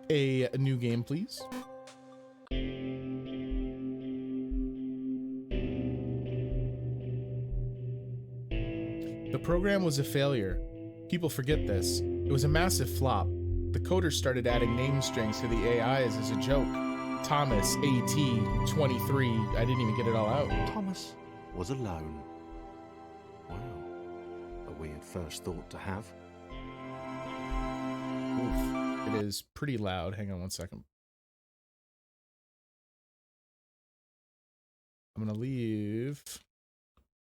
a new game, please. The program was a failure. People forget this. It was a massive flop. The coders started adding name strings to the AIs as a joke. Thomas, AT, 23. I didn't even get it all out. Thomas was alone. Wow. A weird first thought to have. Oof. It is pretty loud. Hang on one second. I'm going to leave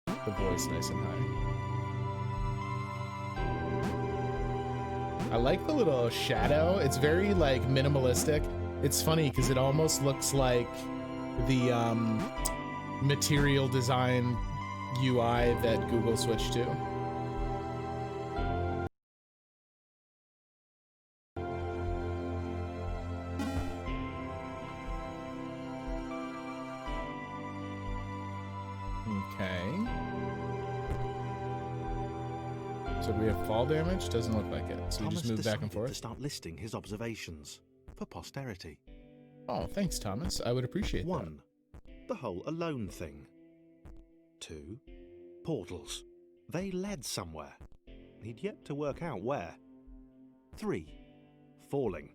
the voice nice and high. I like the little shadow. It's very like minimalistic. It's funny because it almost looks like the material design UI that Google switched to. Okay. So do we have fall damage? Doesn't look like it. So we just move back and forth. To start listing his observations for posterity. Oh, thanks, Thomas. I would appreciate that. 1. The whole alone thing. 2. Portals. They led somewhere. He'd yet to work out where. 3. Falling.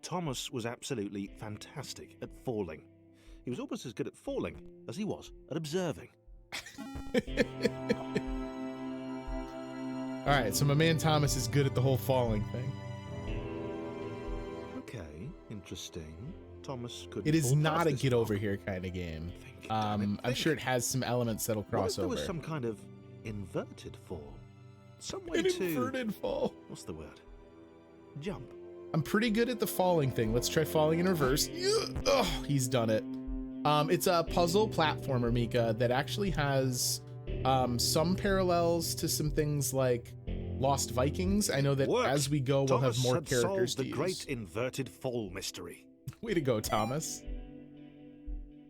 Thomas was absolutely fantastic at falling. He was almost as good at falling as he was at observing. Alright, so my man Thomas is good at the whole falling thing. Okay, interesting. Thomas could. It is not a get over here kind of game. I'm sure it has some elements that'll cross over. There was some kind of inverted fall. Some way An inverted fall. What's the word? Jump. I'm pretty good at the falling thing. Let's try falling in reverse. Oh, he's done it. It's a puzzle platformer, Mika, that actually has some parallels to some things like Lost Vikings. I know that as we go, we'll have more characters to use. The great inverted fall mystery. Way to go, Thomas.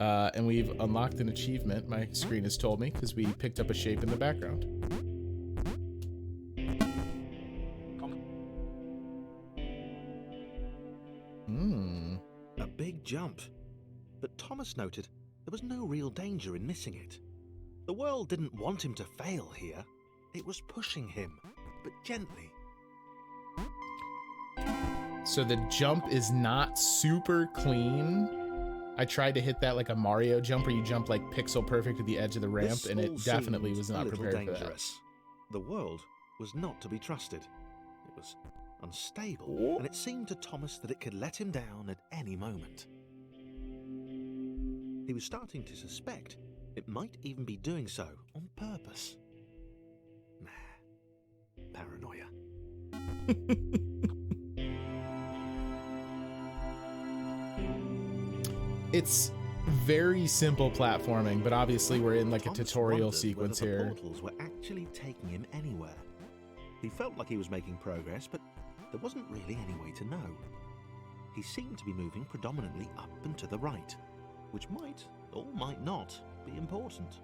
And we've unlocked an achievement, my screen has told me, because we picked up a shape in the background. A big jump. But Thomas noted there was no real danger in missing it. The world didn't want him to fail here. It was pushing him, but gently. So the jump is not super clean. I tried to hit that like a Mario jump where you jump like pixel perfect at the edge of the ramp, and it definitely was not prepared for that. The world was not to be trusted. It was unstable, and it seemed to Thomas that it could let him down at any moment. He was starting to suspect it might even be doing so on purpose. Nah, paranoia. It's very simple platforming, but obviously we're in like a tutorial sequence here. The portals were actually taking him anywhere. He felt like he was making progress, but there wasn't really any way to know. He seemed to be moving predominantly up and to the right, which might or might not be important.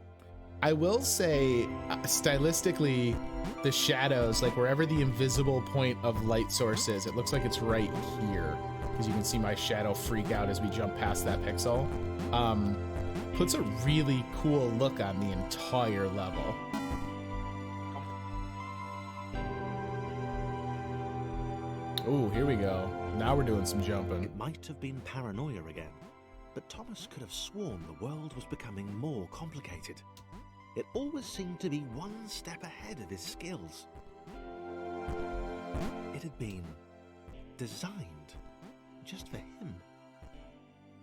I will say, stylistically, the shadows, like wherever the invisible point of light source is, it looks like it's right here, because you can see my shadow freak out as we jump past that pixel. Puts a really cool look on the entire level. Oh, here we go. Now we're doing some jumping. It might have been paranoia again, but Thomas could have sworn the world was becoming more complicated. It always seemed to be one step ahead of his skills. It had been designed just for him.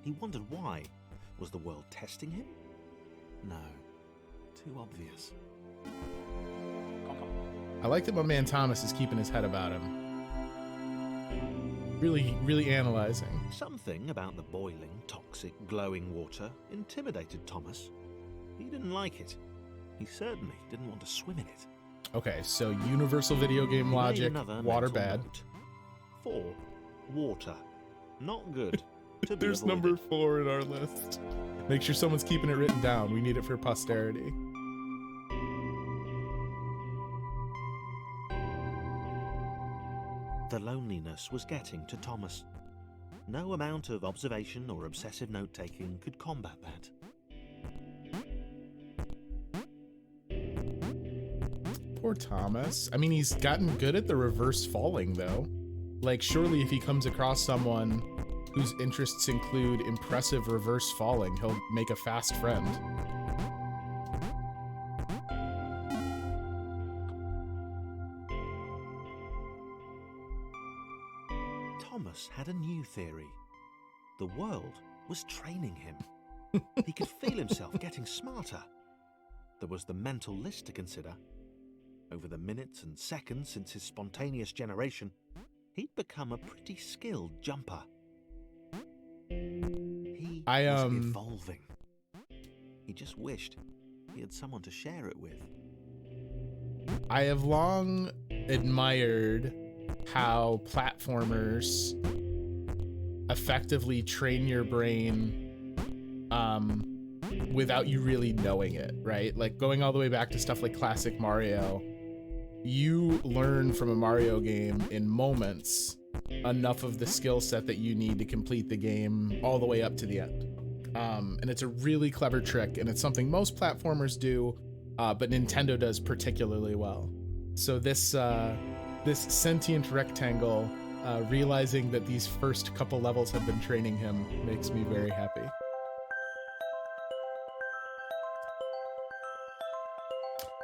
He wondered why. Was the world testing him? No, too obvious. I like that my man Thomas is keeping his head about him. Really analyzing. Something about the boiling, toxic, glowing water intimidated Thomas. He didn't like it. He certainly didn't want to swim in it. Okay, so universal video game logic, water bad. Note. 4. Water. Not good. There's number 4 in our list. Make sure someone's keeping it written down. We need it for posterity. The loneliness was getting to Thomas. No amount of observation or obsessive note-taking could combat that. Poor Thomas. I mean, he's gotten good at the reverse falling, though. Like, surely if he comes across someone whose interests include impressive reverse falling, he'll make a fast friend. Thomas had a new theory. The world was training him. He could feel himself getting smarter. There was the mental list to consider. Over the minutes and seconds since his spontaneous generation, he'd become a pretty skilled jumper. He was evolving. He just wished he had someone to share it with. I have long admired how platformers effectively train your brain without you really knowing it, right? Like going all the way back to stuff like classic Mario, you learn from a Mario game in moments enough of the skill set that you need to complete the game all the way up to the end. And it's a really clever trick, and it's something most platformers do, but Nintendo does particularly well. So this sentient rectangle, realizing that these first couple levels have been training him, makes me very happy.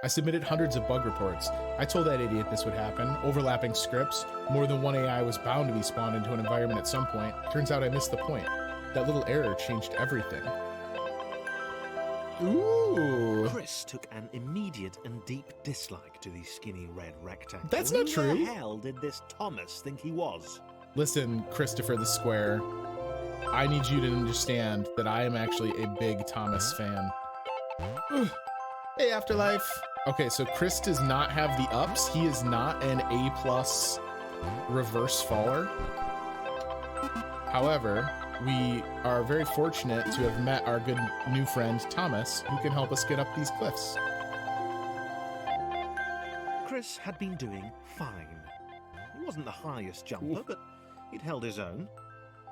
I submitted hundreds of bug reports. I told that idiot this would happen. Overlapping scripts. More than one AI was bound to be spawned into an environment at some point. Turns out I missed the point. That little error changed everything. Ooh. Chris took an immediate and deep dislike to the skinny red rectangle. That's not true. Who the hell did this Thomas think he was? Listen, Christopher the Square. I need you to understand that I am actually a big Thomas fan. Hey, Afterlife. Okay, so Chris does not have the ups. He is not an A+ reverse faller. However, we are very fortunate to have met our good new friend Thomas, who can help us get up these cliffs. Chris had been doing fine. He wasn't the highest jumper, but he'd held his own.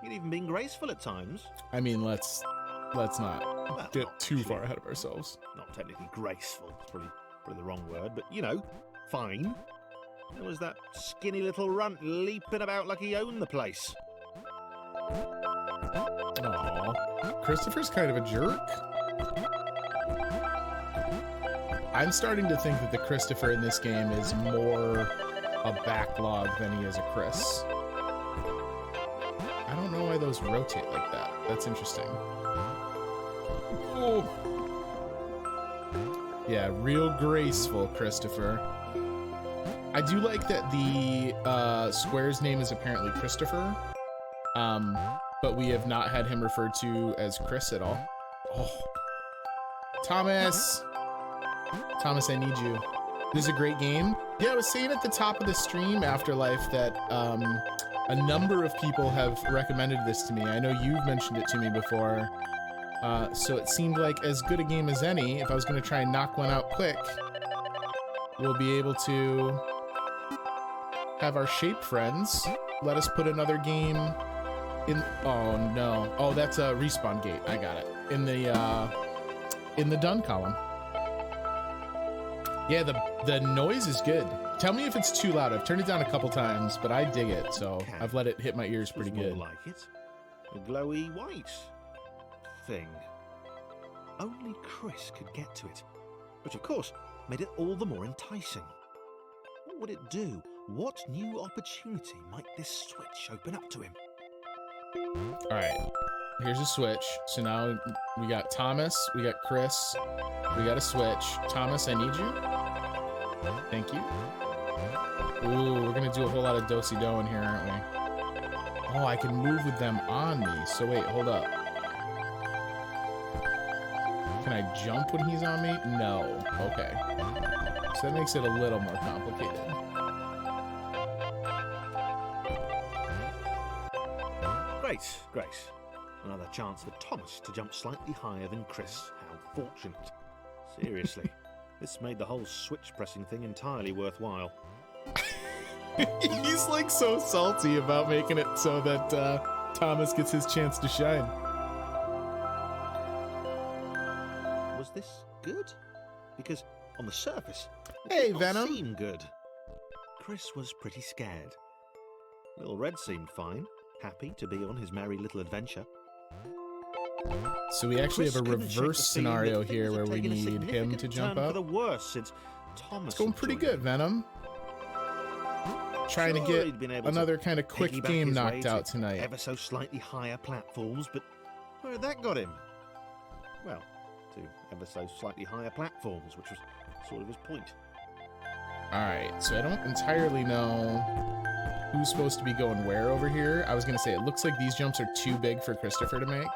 He'd even been graceful at times. I mean, let's not get too far ahead of ourselves. Not technically graceful, it's probably the wrong word, but you know, fine. There was that skinny little runt leaping about like he owned the place. Aww. Christopher's kind of a jerk. I'm starting to think that the Christopher in this game is more a backlog than he is a Chris. I don't know why those rotate like that. That's interesting. Oh. Yeah, real graceful, Christopher. I do like that the square's name is apparently Christopher, but we have not had him referred to as Chris at all. Oh. Thomas, I need you. This is a great game. Yeah, I was saying at the top of the stream, Afterlife, that a number of people have recommended this to me. I know you've mentioned it to me before. So it seemed like as good a game as any. If I was going to try and knock one out quick, we'll be able to have our shape friends let us put another game in. Oh no. Oh, that's a respawn gate. I got it. In the done column. Yeah, the noise is good. Tell me if it's too loud. I've turned it down a couple times, but I dig it, so I've let it hit my ears pretty good. More like it. A glowy white thing. Only Chris could get to it, which of course made it all the more enticing. What would it do? What new opportunity might this switch open up to him? All right, here's a switch. So now we got Thomas, we got Chris, we got a switch. Thomas, I need you. Thank you. Ooh, we're gonna do a whole lot of do-si-do in here, aren't we? Oh, I can move with them on me. So wait, hold up. Can I jump when he's on me? No. Okay. So that makes it a little more complicated. Great. Another chance for Thomas to jump slightly higher than Chris. How fortunate. Seriously, this made the whole switch pressing thing entirely worthwhile. He's like so salty about making it so that Thomas gets his chance to shine. Was this good? Because on the surface, it Hey, did not Venom. seem good. Chris was pretty scared. Little Red seemed fine, happy to be on his merry little adventure. So we actually Chris have a couldn't shake the reverse feeling that scenario things here had where we taken a need him significant to jump turn for up. the worse since Thomas It's going had pretty joined good, him. Venom. Trying to Sure, get he'd been able to another kind of quick piggyback game his way knocked to out tonight. Ever so slightly higher platforms, but where had that got him? Well, to ever so slightly higher platforms, which was sort of his point. Alright, so I don't entirely know who's supposed to be going where over here. I was gonna say it looks like these jumps are too big for Christopher to make.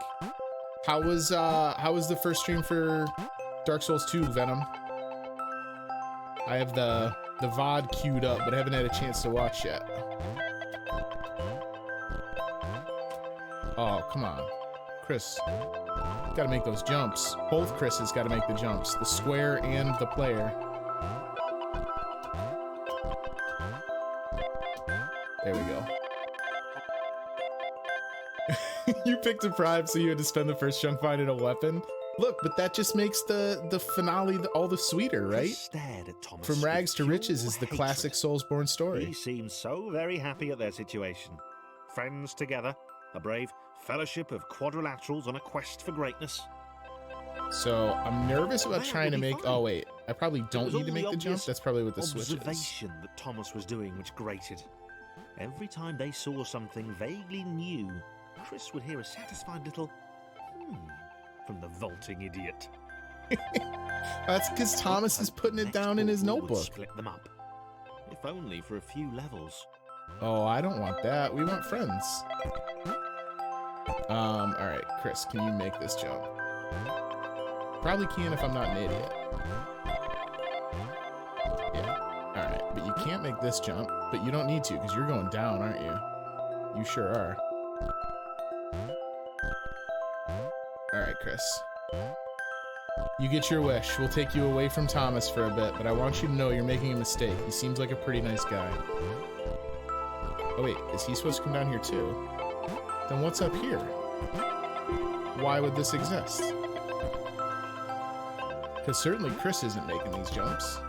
How was the first stream for Dark Souls 2, Venom? I have the VOD queued up, but I haven't had a chance to watch yet. Oh, come on. Chris, gotta make those jumps. Both Chris's gotta make the jumps. The square and the player. There we go. You picked a prime, so you had to spend the first chunk finding a weapon. Look, but that just makes the finale all the sweeter, right? Chris stared at Thomas From rags to with riches pure is the hatred. classic Soulsborne He story. seemed so very happy at their situation. Friends together, a brave fellowship of quadrilaterals on a quest for greatness. So I'm nervous about That trying to would be make. fine. Oh wait, I probably It don't was need to all make the jump. obvious That's probably what the switch is. observation that Thomas was doing which grated. Every time they saw something vaguely new, Chris would hear a satisfied little from the vaulting idiot. That's because Thomas is putting it down in his Next would notebook. split them up, if only for a few levels. Oh, I don't want that. We want friends. All right, Chris, can you make this jump? Probably can if I'm not an idiot. Yeah. All right, but you can't make this jump, but you don't need to because you're going down, aren't you? You sure are. All right, Chris. You get your wish. We'll take you away from Thomas for a bit, but I want you to know you're making a mistake. He seems like a pretty nice guy. Oh wait, is he supposed to come down here too? Then what's up here? Why would this exist? Because certainly Chris isn't making these jumps.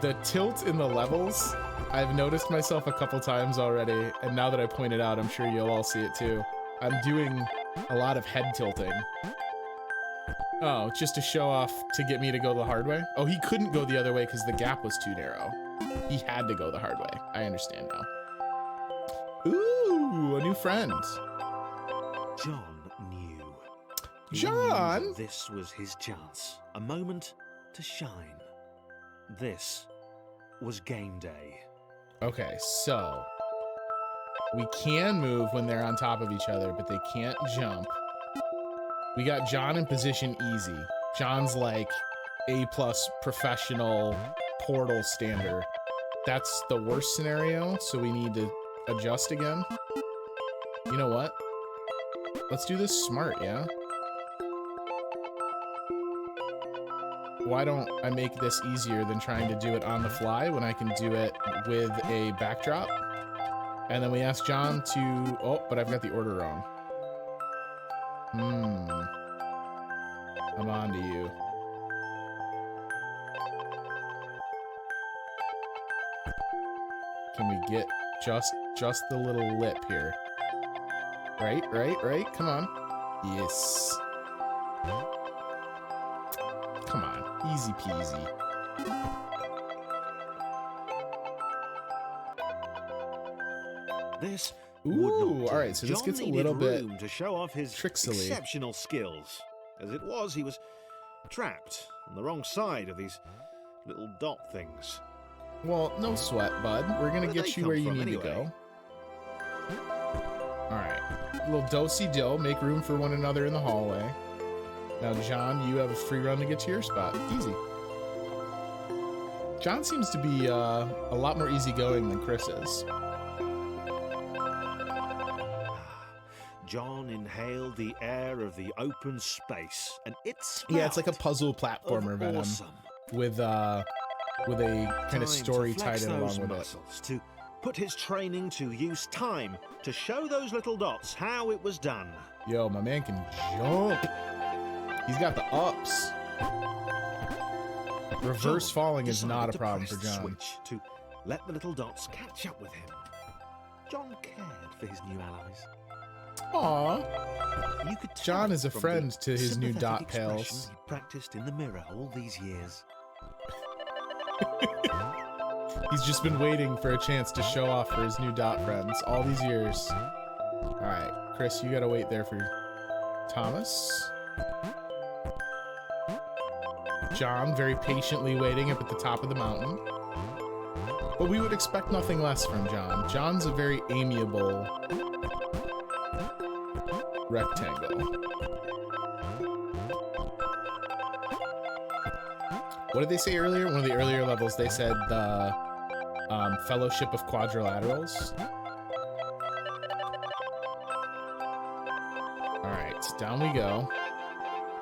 The tilt in the levels, I've noticed myself a couple times already, and now that I point it out, I'm sure you'll all see it too. I'm doing a lot of head tilting. Oh, just to show off to get me to go the hard way? Oh, he couldn't go the other way because the gap was too narrow. He had to go the hard way. I understand now. Ooh, a new friend. John knew. He John? knew that this was his chance. A moment to shine. This was game day. Okay, so we can move when they're on top of each other, but they can't jump. We got John in position easy. John's like A+ professional portal stander. That's the worst scenario, so we need to adjust again. You know what? Let's do this smart, yeah? Why don't I make this easier than trying to do it on the fly when I can do it with a backdrop? And then we ask John to... Oh, but I've got the order wrong. I'm on to you. Can we get just the little lip here? Right? Come on. Yes. Come on. Easy peasy. This Ooh, would not do. all right, so this John gets a needed little bit room to show off his tricksily. exceptional skills. As it was, he was trapped on the wrong side of these little dot things. Well, no sweat, bud. We're gonna Where get they you come where you from, need anyway? to go. Alright. Little do-si-do. Make room for one another in the hallway. Now, John, you have a free run to get to your spot. Easy. John seems to be a lot more easygoing than Chris is. John inhaled the air of the open space, and it smelled Yeah, it's like a puzzle platformer, of Venom, awesome. with a kind Time of story to flex tied in those along with it. muscles, to put his training to use. Time to show those little dots how it was done. Yo, my man can jump. He's got the ups. Reverse John falling is decided not a to problem press for the John. switch to let the little dots catch up with him. John cared for his new allies. Aw. You could tell John is a from friend the to his new sympathetic dot expression pals. he practiced in the mirror all these years. He's just been waiting for a chance to show off for his new dot friends all these years. All right, Chris, you gotta wait there for Thomas. John very patiently waiting up at the top of the mountain. But we would expect nothing less from John. John's a very amiable rectangle. What did they say earlier? One of the earlier levels, they said the Fellowship of Quadrilaterals. All right, so down we go.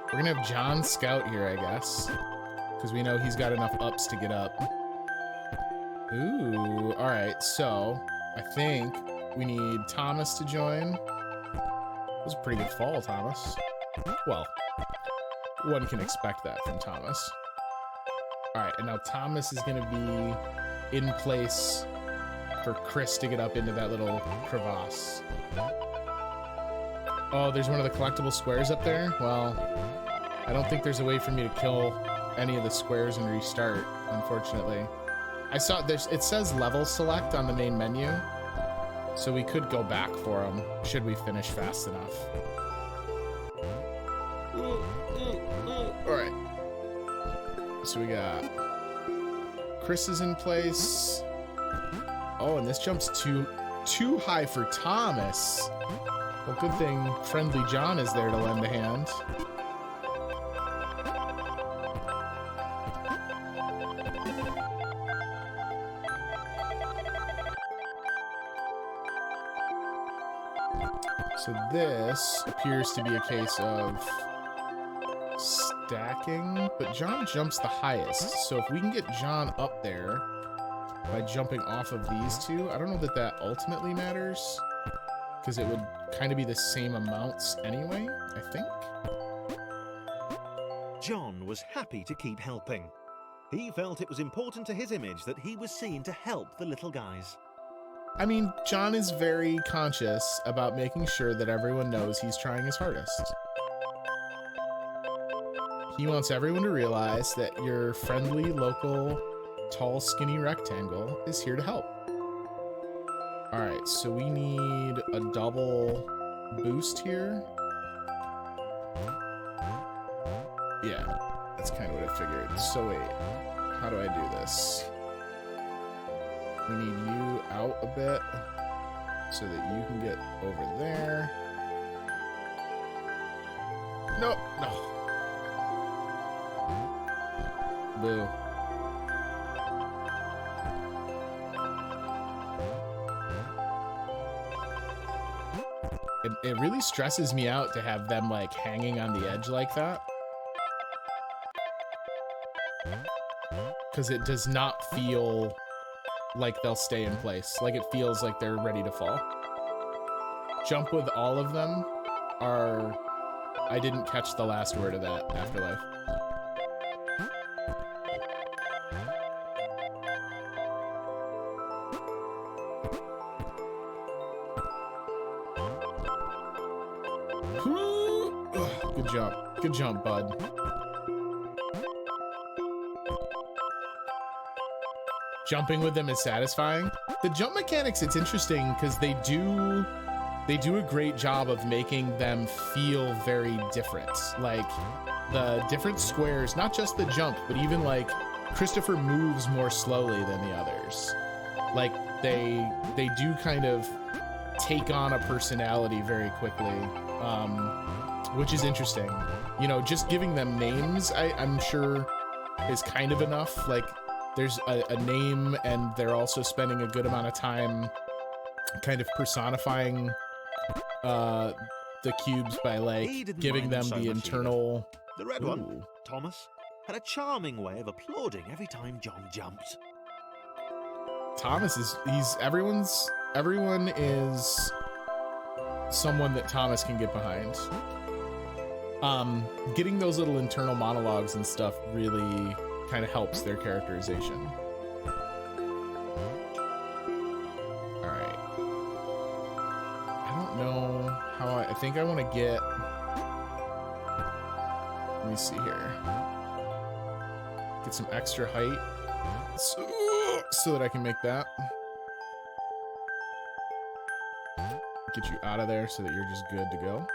We're gonna have John scout here, I guess, because we know he's got enough ups to get up. Ooh, all right, so I think we need Thomas to join. That was a pretty good fall, Thomas. Well, one can expect that from Thomas. All right, and now Thomas is gonna be in place for Chris to get up into that little crevasse. Oh, there's one of the collectible squares up there? Well, I don't think there's a way for me to kill any of the squares and restart, unfortunately. I saw it says level select on the main menu, so we could go back for them should we finish fast enough. All right. So we got Chris is in place. Oh, and this jump's too high for Thomas. Well, good thing friendly John is there to lend a hand. So this appears to be a case of stacking, but John jumps the highest. So if we can get John up there by jumping off of these two, I don't know that that ultimately matters, because it would kind of be the same amounts anyway, I think. John was happy to keep helping. He felt it was important to his image that he was seen to help the little guys. I mean, John is very conscious about making sure that everyone knows he's trying his hardest. He wants everyone to realize that your friendly, local, tall, skinny rectangle is here to help. All right, so we need a double boost here. Yeah, that's kind of what I figured. So wait, how do I do this? We need you out a bit so that you can get over there. No, no. Boo. It really stresses me out to have them like hanging on the edge like that, because it does not feel like they'll stay in place. Like it feels like they're ready to fall. Jump with all of them are... I didn't catch the last word of that, Afterlife. Good jump. Good jump, bud. Jumping with them is satisfying. The jump mechanics, it's interesting because they do a great job of making them feel very different. Like the different squares, not just the jump, but even like Christopher moves more slowly than the others. Like they do kind of take on a personality very quickly, which is interesting. You know, just giving them names, I'm sure is kind of enough. Like there's a name, and they're also spending a good amount of time kind of personifying the cubes by like giving them the internal... The red one, Thomas, had a charming way of applauding every time John jumped. Thomas is, everyone is someone that Thomas can get behind. Getting those little internal monologues and stuff really kind of helps their characterization. All right. I don't know how I think I want to get, let me see here. Get some extra height so that I can make that. Get you out of there so that you're just good to go.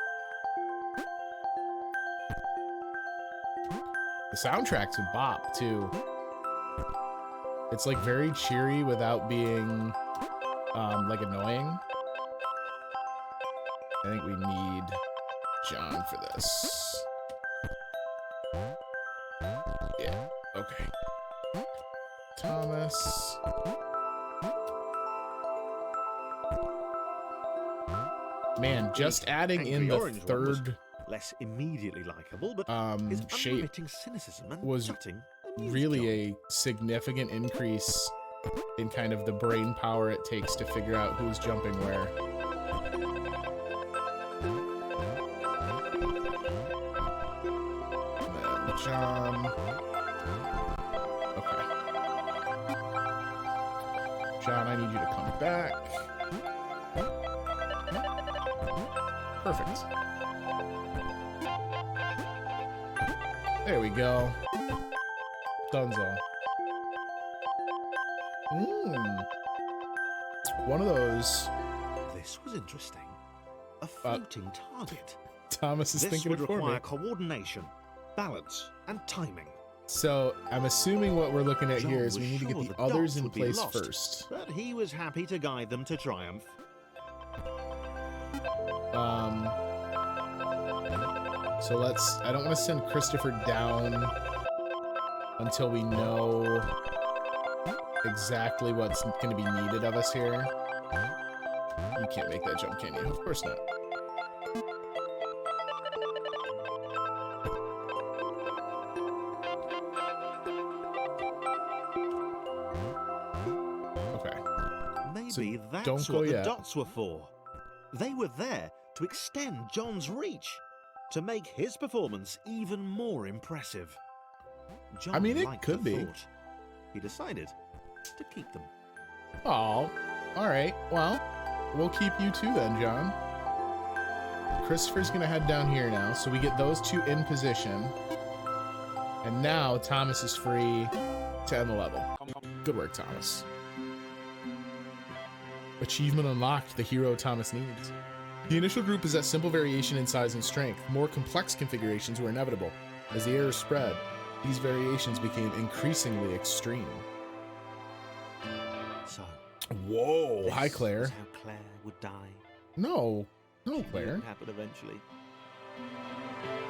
The soundtrack's a bop too. It's like very cheery without being like annoying. I think we need John for this. Yeah, okay. Thomas. Man, just adding in the third less immediately likable, but his shape unremitting cynicism and was cutting really a significant increase in kind of the brain power it takes to figure out who's jumping where. And then John. Okay. John, I need you to come back. Perfect. There we go. Dunzo. One of those. This was interesting. A floating target. Thomas is thinking it for me. This would require coordination, balance, and timing. So I'm assuming what we're looking at here is we need to get the others in place first. But he was happy to guide them to triumph. So I don't want to send Christopher down until we know exactly what's going to be needed of us here. You can't make that jump, can you? Of course not. Okay. Maybe that's what the dots were for. They were there to extend John's reach, to make his performance even more impressive. John, I mean, it could be. He decided to keep them. Oh, all right. Well, we'll keep you too then, John. Christopher's gonna head down here now, so we get those two in position. And now Thomas is free to end the level. Good work, Thomas. Achievement unlocked, the hero Thomas needs. The initial group possessed simple variation in size and strength. More complex configurations were inevitable. As the errors spread, these variations became increasingly extreme. So, whoa, hi Claire. This is how Claire would die. No, Claire. It happened eventually.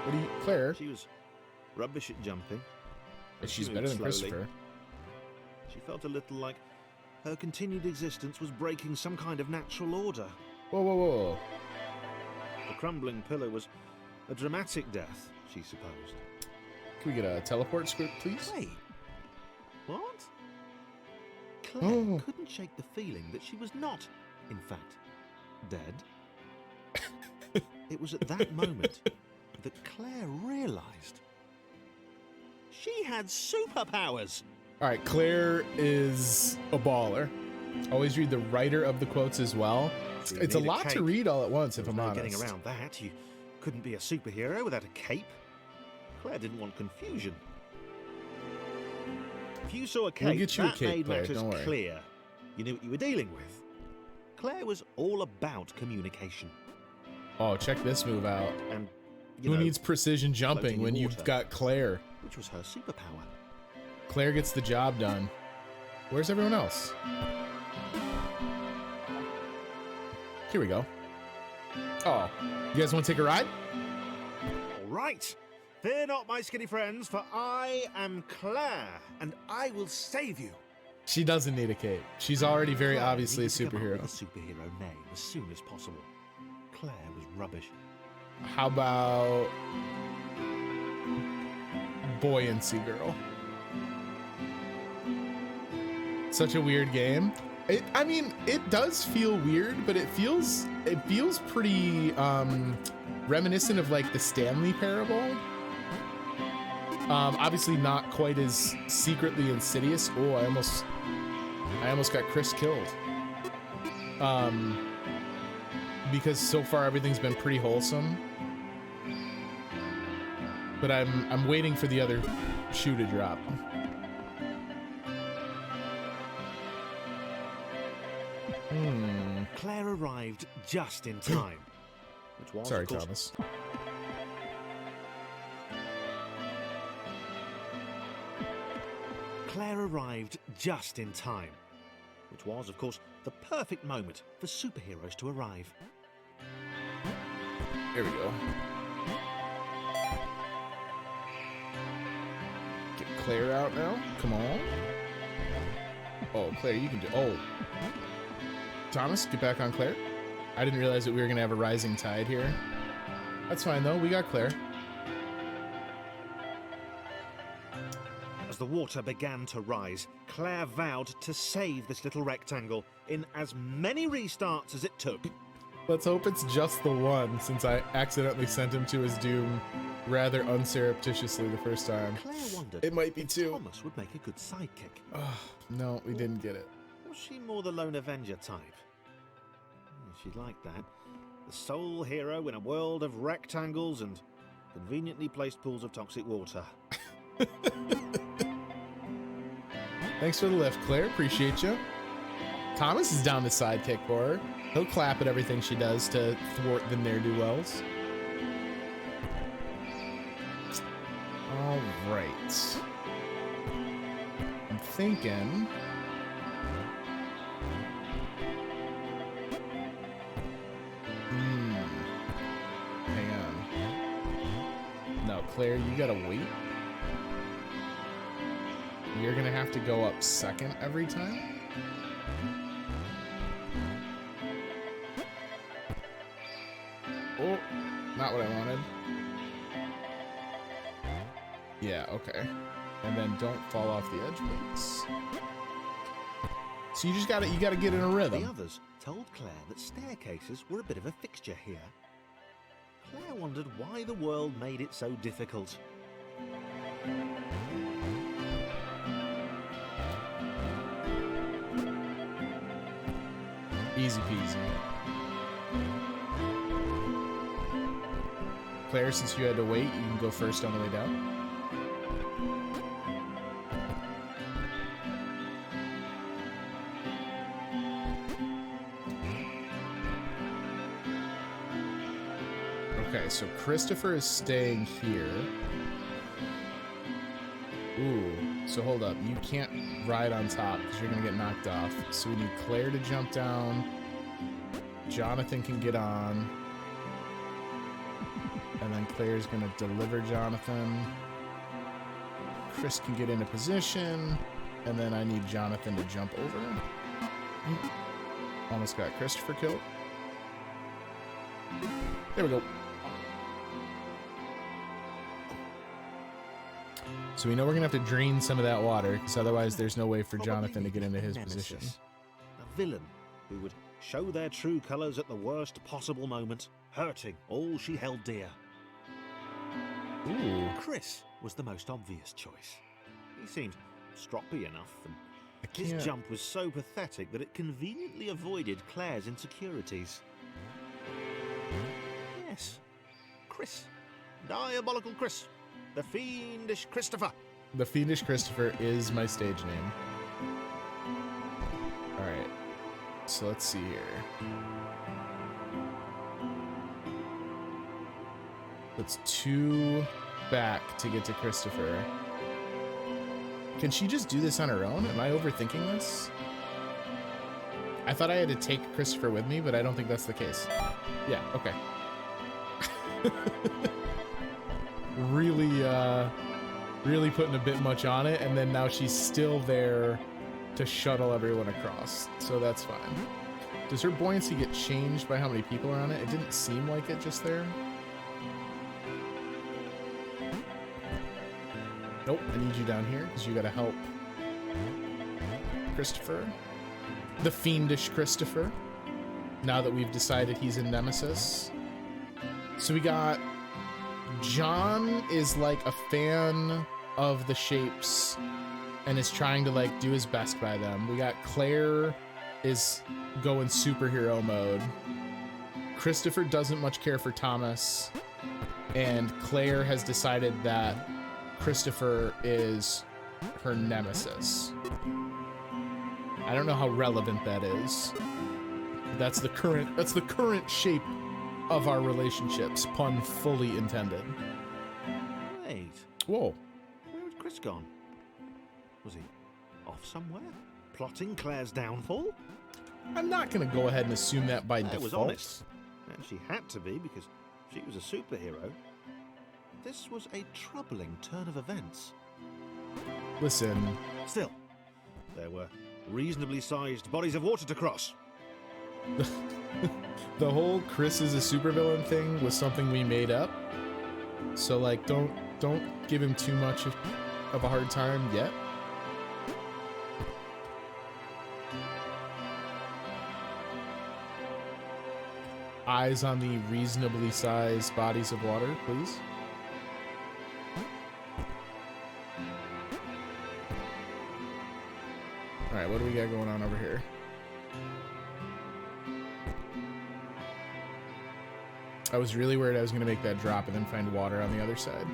What do you, Claire? She was rubbish at jumping. But she's better than Christopher. She felt a little like her continued existence was breaking some kind of natural order. Whoa. The crumbling pillar was a dramatic death, she supposed. Can we get a teleport script, please? Wait. What? Claire couldn't shake the feeling that she was not, in fact, dead. It was at that moment that Claire realized she had superpowers. All right, Claire is a baller. Always read the writer of the quotes as well. It's a lot to read all at once, if I'm honest. Getting around that, you couldn't be a superhero without a cape. Claire didn't want confusion. If you saw a cape, we'll get you that a cape, made Claire, matters don't worry. clear. You knew what you were dealing with. Claire was all about communication. Oh, check this move out. And who needs precision jumping when you've got Claire? Which was her superpower. Claire gets the job done. Where's everyone else? Here we go. Oh, you guys want to take a ride? All right. Fear not, my skinny friends, for I am Claire, and I will save you. She doesn't need a cape. She's already very Claire obviously a needed to come up superhero. with a superhero name as soon as possible. Claire was rubbish. How about Buoyancy Girl? Such a weird game. I mean, it does feel weird, but it feels pretty reminiscent of like the Stanley Parable. Obviously not quite as secretly insidious. Oh, I almost got Chris killed. Because so far everything's been pretty wholesome. But I'm waiting for the other shoe to drop. Claire arrived just in time. Which was, Sorry, Thomas. Claire arrived just in time. Which was, of course, the perfect moment for superheroes to arrive. Here we go. Get Claire out now. Come on. Oh, Claire, you can do... Oh. Thomas, get back on Claire. I didn't realize that we were going to have a rising tide here. That's fine, though. We got Claire. As the water began to rise, Claire vowed to save this little rectangle in as many restarts as it took. Let's hope it's just the one, since I accidentally sent him to his doom rather unsurreptitiously the first time. Claire wondered It might be if two. Thomas would make a good sidekick. Oh, no, we didn't get it. Was she more the lone Avenger type? She'd like that. The sole hero in a world of rectangles and conveniently placed pools of toxic water. Thanks for the lift, Claire. Appreciate you. Thomas is down the sidekick for her. He'll clap at everything she does to thwart the ne'er-do-wells. All right. I'm thinking... Hang on. No, Claire, you gotta wait. You're gonna have to go up second every time. Oh, not what I wanted. Yeah, okay. And then don't fall off the edge, please. So you gotta get in a rhythm. The others told Claire that staircases were a bit of a fixture here. Claire wondered why the world made it so difficult. Easy peasy. Claire, since you had to wait, you can go first on the way down. Okay, so Christopher is staying here. Ooh, so hold up. You can't ride on top because you're going to get knocked off. So we need Claire to jump down. Jonathan can get on. And then Claire's going to deliver Jonathan. Chris can get into position. And then I need Jonathan to jump over. Almost got Christopher killed. There we go. So we know we're going to have to drain some of that water, because otherwise there's no way for Jonathan to get into his position. A villain who would show their true colours at the worst possible moment, hurting all she held dear. Ooh. Chris was the most obvious choice. He seemed stroppy enough, and his can't- jump was so pathetic that it conveniently avoided Claire's insecurities. Yes, Chris. Diabolical Chris. The Fiendish Christopher. The Fiendish Christopher is my stage name. Alright. So let's see here. That's 2 back to get to Christopher. Can she just do this on her own? Am I overthinking this? I thought I had to take Christopher with me, but I don't think that's the case. Yeah, okay. Really putting a bit much on it, and then now she's still there to shuttle everyone across, so that's fine. Does her buoyancy get changed by how many people are on it? It didn't seem like it just there. Nope, I need you down here because you gotta help Christopher. The fiendish Christopher. Now that we've decided he's a nemesis. So we got John is like a fan of the shapes and is trying to like do his best by them. We got Claire is going superhero mode. Christopher doesn't much care for Thomas, and Claire has decided that Christopher is her nemesis. I don't know how relevant that is. That's the current shape of our relationships, pun fully intended. Wait. Whoa. Where had Chris gone? Was he off somewhere? Plotting Claire's downfall? I'm not gonna go ahead and assume that by Claire default. was honest. And she had to be because she was a superhero. This was a troubling turn of events. Listen. Still, there were reasonably sized bodies of water to cross. The whole Chris is a supervillain thing was something we made up. So like don't give him too much of a hard time yet. Eyes on the reasonably sized bodies of water, please. All right, what do we got going on over here? I was really worried I was going to make that drop and then find water on the other side.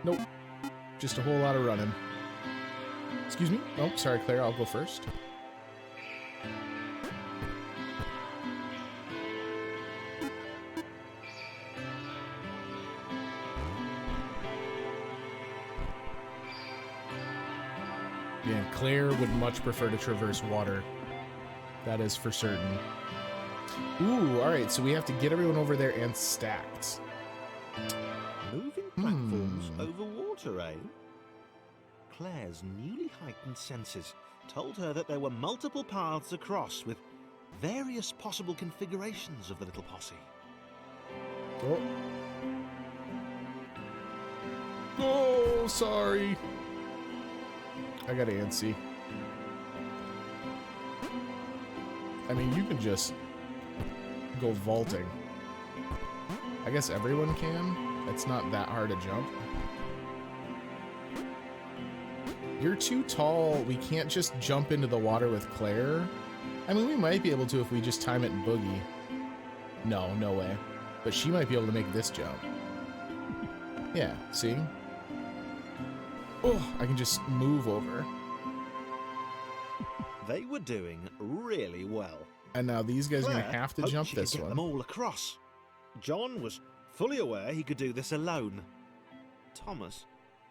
Nope. Just a whole lot of running. Excuse me? Oh, sorry, Claire. I'll go first. Yeah, Claire would much prefer to traverse water. That is for certain. Ooh, alright, so we have to get everyone over there and stacked. Moving platforms over water, eh? Claire's newly heightened senses told her that there were multiple paths across with various possible configurations of the little posse. Oh. Oh, sorry. I got antsy. I mean, you can just go vaulting. I guess everyone can. It's not that hard to jump. You're too tall. We can't just jump into the water with Claire. I mean, we might be able to if we just time it in Boogie. No, no way. But she might be able to make this jump. Yeah, see? Oh, I can just move over. They were doing really well. And now these guys are Claire going to have to hoped jump she could this get one. them all across. John was fully aware he could do this alone. Thomas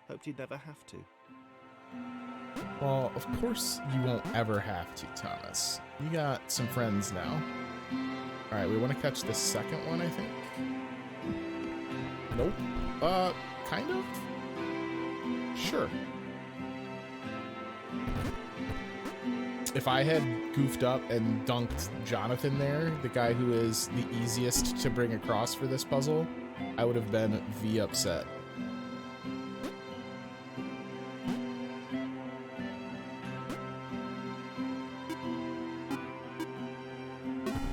hoped he'd never have to. Well, of course you won't ever have to, Thomas. You got some friends now. Alright, we want to catch the second one, I think. Nope. Kind of? Sure. If I had goofed up and dunked Jonathan there, the guy who is the easiest to bring across for this puzzle, I would have been V upset.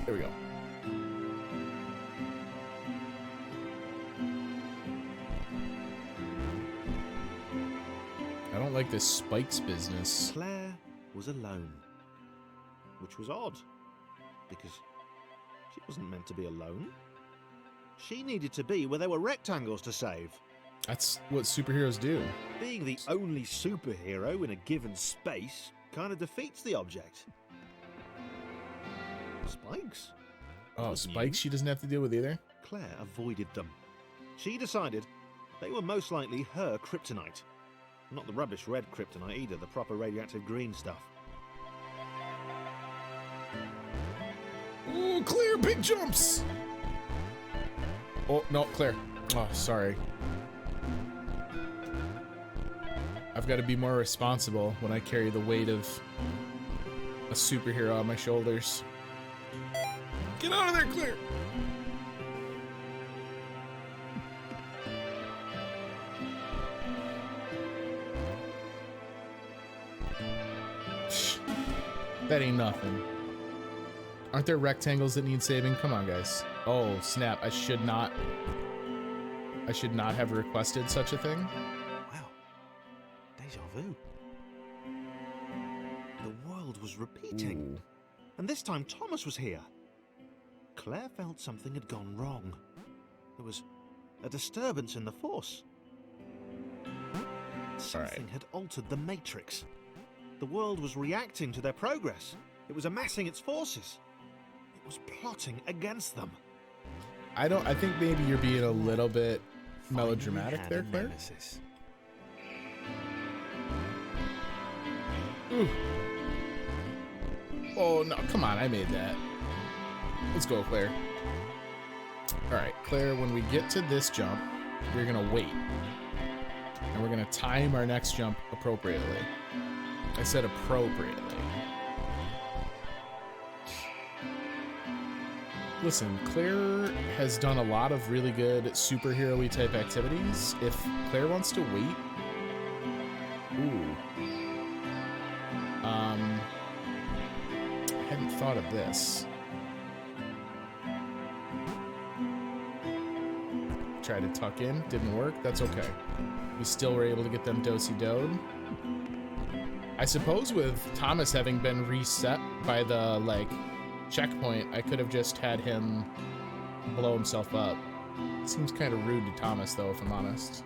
There we go. I don't like this spikes business. Claire was alone, which was odd, because she wasn't meant to be alone. She needed to be where there were rectangles to save. That's what superheroes do. Being the only superhero in a given space kind of defeats the object. Spikes? Oh, Was new. spikes she doesn't have to deal with either? Claire avoided them. She decided they were most likely her kryptonite. Not the rubbish red kryptonite either, the proper radioactive green stuff. Ooh, Claire, big jumps! Oh, no, Claire. Oh, sorry. I've got to be more responsible when I carry the weight of a superhero on my shoulders. Get out of there, Claire! That ain't nothing. Aren't there rectangles that need saving? Come on, guys. Oh, snap. I should not have requested such a thing. Wow. Deja vu. The world was repeating. Ooh. And this time Thomas was here. Claire felt something had gone wrong. There was a disturbance in the force. Something had altered the matrix. The world was reacting to their progress. It was amassing its forces. It was plotting against them. I think maybe you're being a little bit melodramatic there, Claire. Ooh. Oh, no, come on, I made that. Let's go, Claire. All right, Claire, when we get to this jump, we're gonna wait. And we're gonna time our next jump appropriately. I said appropriately. Listen, Claire has done a lot of really good superhero-y type activities. If Claire wants to wait... Ooh. I hadn't thought of this. Tried to tuck in, didn't work, that's okay. We still were able to get them do-si-doed. I suppose with Thomas having been reset by the, like, checkpoint, I could have just had him blow himself up. Seems kind of rude to Thomas, though, if I'm honest.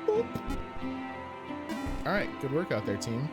Boop. All right, good work out there, team.